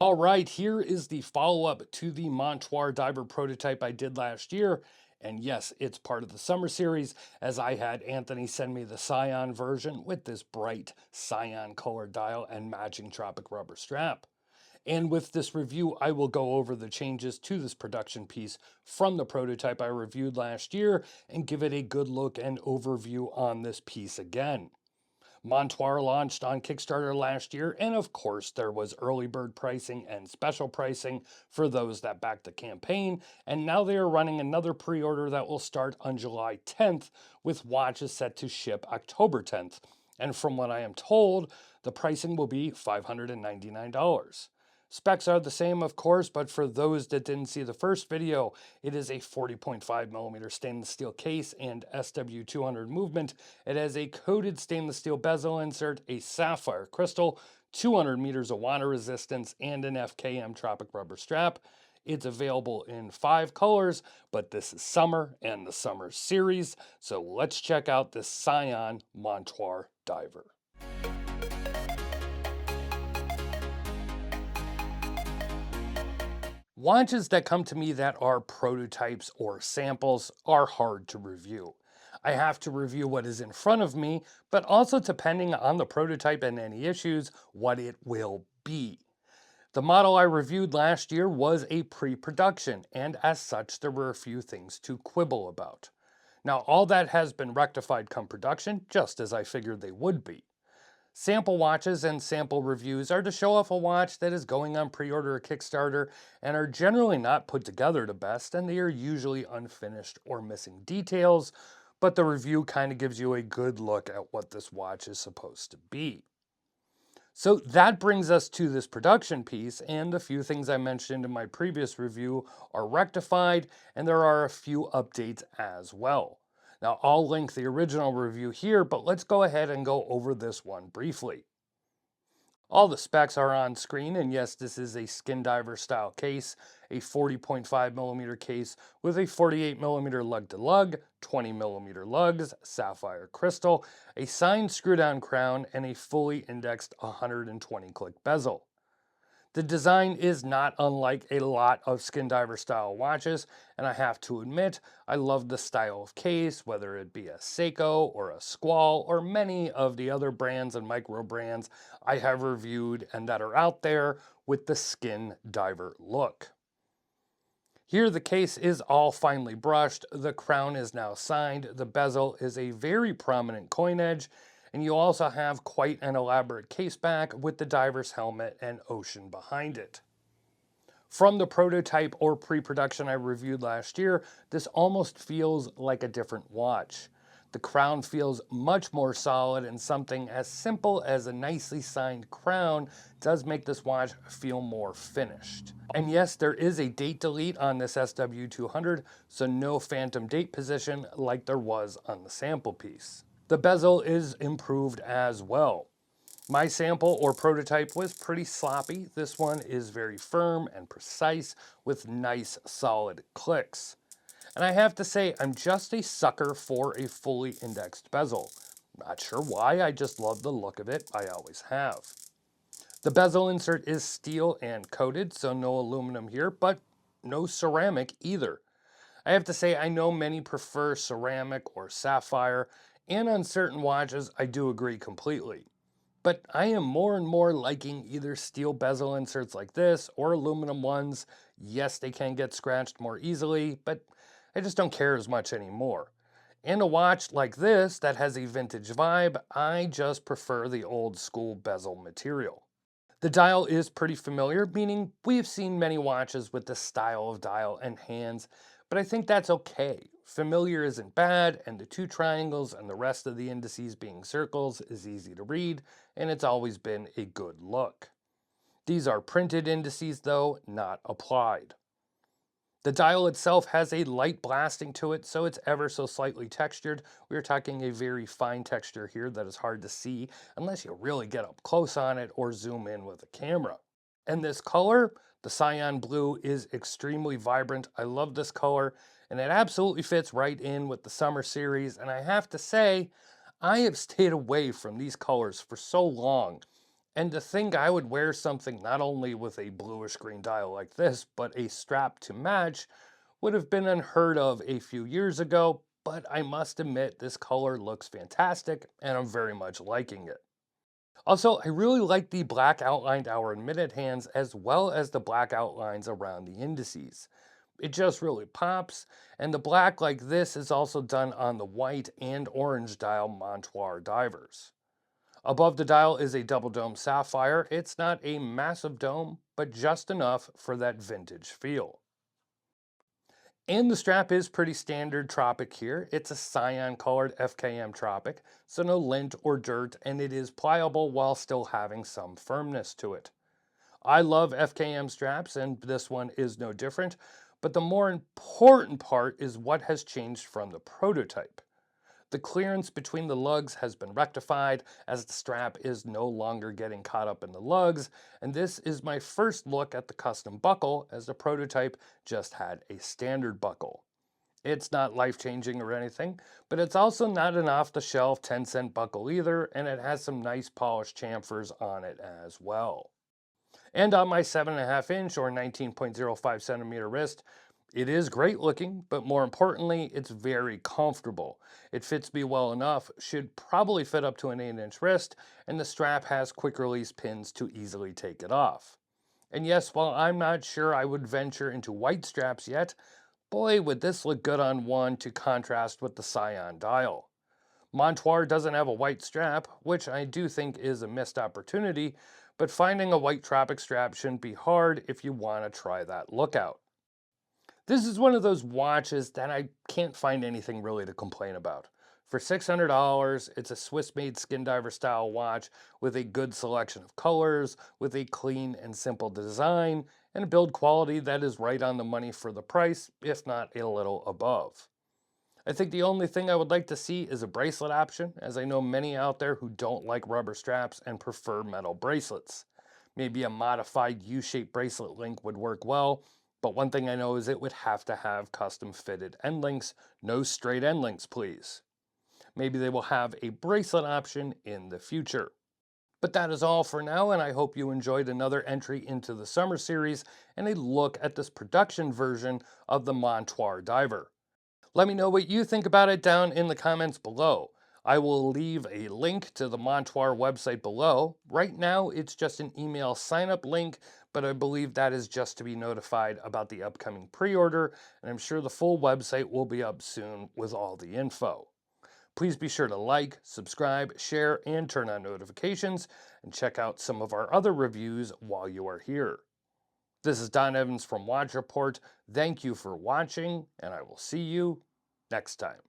All right, here is the follow-up to the Montoir diver prototype I did last year. And yes, it's part of the summer series, as I had Anthony send me the cyan version with this bright cyan color dial and matching tropic rubber strap. And with this review, I will go over the changes to this production piece from the prototype I reviewed last year and give it a good look and overview on this piece again. Montoir launched on Kickstarter last year, and of course, there was early bird pricing and special pricing for those that backed the campaign. And now they are running another pre order that will start on July 10th, with watches set to ship October 10th. And from what I am told, the pricing will be $599. Specs are the same, of course, but for those that didn't see the first video, it is a 40.5mm stainless steel case and SW200 movement. It has a coated stainless steel bezel insert, a sapphire crystal, 200 meters of water resistance, and an FKM tropic rubber strap. It's available in 5 colors, but this is summer and the summer series, so let's check out this Cyan Montoir diver. Watches that come to me that are prototypes or samples are hard to review. I have to review what is in front of me, but also depending on the prototype and any issues, what it will be. The model I reviewed last year was a pre-production, and as such, there were a few things to quibble about. Now, all that has been rectified come production, just as I figured they would be. Sample watches and sample reviews are to show off a watch that is going on pre-order or Kickstarter and are generally not put together the best, and they are usually unfinished or missing details, but the review kind of gives you a good look at what this watch is supposed to be. So that brings us to this production piece, and a few things I mentioned in my previous review are rectified, and there are a few updates as well. Now, I'll link the original review here, but let's go ahead and go over this one briefly. All the specs are on screen, and yes, this is a skin diver style case, a 40.5mm case with a 48mm lug to lug, 20mm lugs, sapphire crystal, a signed screw down crown, and a fully indexed 120 click bezel. The design is not unlike a lot of skin diver style watches, and I have to admit, I love the style of case, whether it be a Seiko or a Squall or many of the other brands and micro brands I have reviewed and that are out there with the skin diver look. Here the case is all finely brushed, the crown is now signed, the bezel is a very prominent coin edge, and you also have quite an elaborate case back with the diver's helmet and ocean behind it. From the prototype or pre-production I reviewed last year, this almost feels like a different watch. The crown feels much more solid, and something as simple as a nicely signed crown does make this watch feel more finished. And yes, there is a date delete on this SW200, so no phantom date position like there was on the sample piece. The bezel is improved as well. My sample or prototype was pretty sloppy. This one is very firm and precise with nice solid clicks. And I have to say, I'm just a sucker for a fully indexed bezel. Not sure why, I just love the look of it. I always have. The bezel insert is steel and coated, so no aluminum here, but no ceramic either. I have to say, I know many prefer ceramic or sapphire, and on certain watches, I do agree completely. But I am more and more liking either steel bezel inserts like this or aluminum ones. Yes, they can get scratched more easily, but I just don't care as much anymore. And a watch like this that has a vintage vibe, I just prefer the old school bezel material. The dial is pretty familiar, meaning we've seen many watches with this style of dial and hands, but I think that's okay. Familiar isn't bad, and the 2 triangles and the rest of the indices being circles is easy to read, and it's always been a good look. These are printed indices though, not applied. The dial itself has a light blasting to it, so it's ever so slightly textured. We're talking a very fine texture here that is hard to see unless you really get up close on it or zoom in with a camera. And this color, the cyan blue, is extremely vibrant. I love this color, and it absolutely fits right in with the summer series. And I have to say, I have stayed away from these colors for so long, And to think I would wear something not only with a bluish green dial like this, but a strap to match would have been unheard of a few years ago, but I must admit this color looks fantastic and I'm very much liking it. Also, I really like the black outlined hour and minute hands as well as the black outlines around the indices. It just really pops, and the black like this is also done on the white and orange dial Montoir divers. Above the dial is a double dome sapphire. It's not a massive dome, but just enough for that vintage feel. And the strap is pretty standard Tropic here. It's a cyan colored FKM Tropic, so no lint or dirt, and it is pliable while still having some firmness to it. I love FKM straps, and this one is no different, but the more important part is what has changed from the prototype. The clearance between the lugs has been rectified as the strap is no longer getting caught up in the lugs, and this is my first look at the custom buckle as the prototype just had a standard buckle. It's not life-changing or anything, but it's also not an off-the-shelf 10-cent buckle either, and it has some nice polished chamfers on it as well. And on my 7.5-inch or 19.05 centimeter wrist, it is great looking, but more importantly, it's very comfortable. It fits me well enough, should probably fit up to an 8-inch wrist, and the strap has quick release pins to easily take it off. And yes, while I'm not sure I would venture into white straps yet, boy would this look good on one to contrast with the cyan dial. Montoir doesn't have a white strap, which I do think is a missed opportunity, but finding a white Tropic strap shouldn't be hard if you want to try that lookout. This is one of those watches that I can't find anything really to complain about. For $600, it's a Swiss-made skin diver style watch with a good selection of colors, with a clean and simple design, and a build quality that is right on the money for the price, if not a little above. I think the only thing I would like to see is a bracelet option, as I know many out there who don't like rubber straps and prefer metal bracelets. Maybe a modified U-shaped bracelet link would work well, but one thing I know is it would have to have custom fitted end links, no straight end links please. Maybe they will have a bracelet option in the future. But that is all for now, and I hope you enjoyed another entry into the summer series and a look at this production version of the Montoir Diver. Let me know what you think about it down in the comments below. I will leave a link to the Montoir website below. Right now, it's just an email sign-up link, but I believe that is just to be notified about the upcoming pre-order, and I'm sure the full website will be up soon with all the info. Please be sure to like, subscribe, share, and turn on notifications, and check out some of our other reviews while you are here. This is Don Evans from Watch Report. Thank you for watching, and I will see you next time.